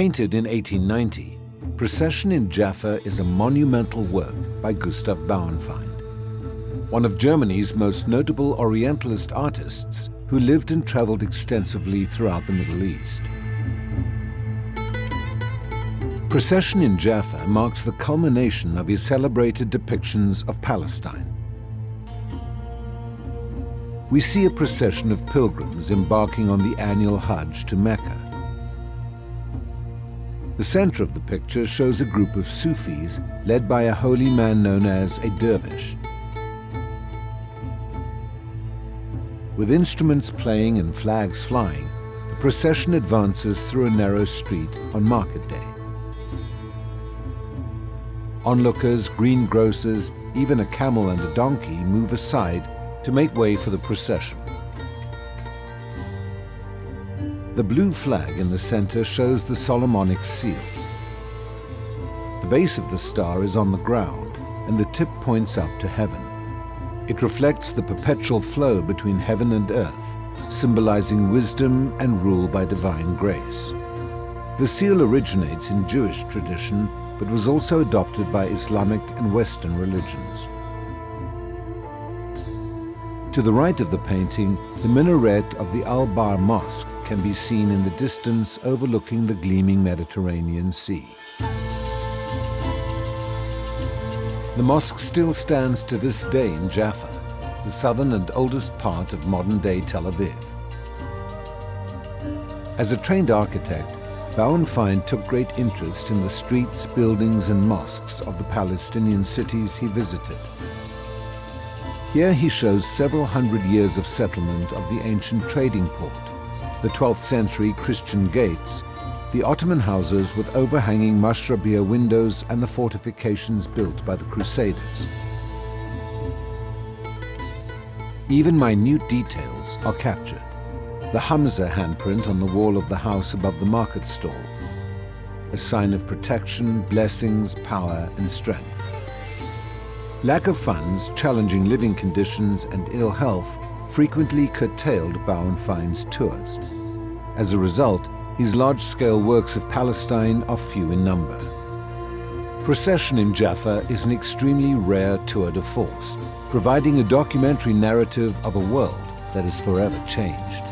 Painted in 1890, Procession in Jaffa is a monumental work by Gustav Bauernfeind, one of Germany's most notable Orientalist artists who lived and traveled extensively throughout the Middle East. Procession in Jaffa marks the culmination of his celebrated depictions of Palestine. We see a procession of pilgrims embarking on the annual Hajj to Mecca. The center of the picture shows a group of Sufis led by a holy man known as a dervish. With instruments playing and flags flying, the procession advances through a narrow street on market day. Onlookers, greengrocers, even a camel and a donkey move aside to make way for the procession. The blue flag in the center shows the Solomonic seal. The base of the star is on the ground, and the tip points up to heaven. It reflects the perpetual flow between heaven and earth, symbolizing wisdom and rule by divine grace. The seal originates in Jewish tradition, but was also adopted by Islamic and Western religions. To the right of the painting, the minaret of the Al-Bar Mosque can be seen in the distance overlooking the gleaming Mediterranean Sea. The mosque still stands to this day in Jaffa, the southern and oldest part of modern-day Tel Aviv. As a trained architect, Bauernfeind took great interest in the streets, buildings, and mosques of the Palestinian cities he visited. Here he shows several hundred years of settlement of the ancient trading port, the 12th century Christian gates, the Ottoman houses with overhanging mashrabiyah windows, and the fortifications built by the Crusaders. Even minute details are captured. The Hamza handprint on the wall of the house above the market stall, a sign of protection, blessings, power, and strength. Lack of funds, challenging living conditions, and ill health frequently curtailed Bauernfeind's tours. As a result, his large-scale works of Palestine are few in number. Procession in Jaffa is an extremely rare tour de force, providing a documentary narrative of a world that is forever changed.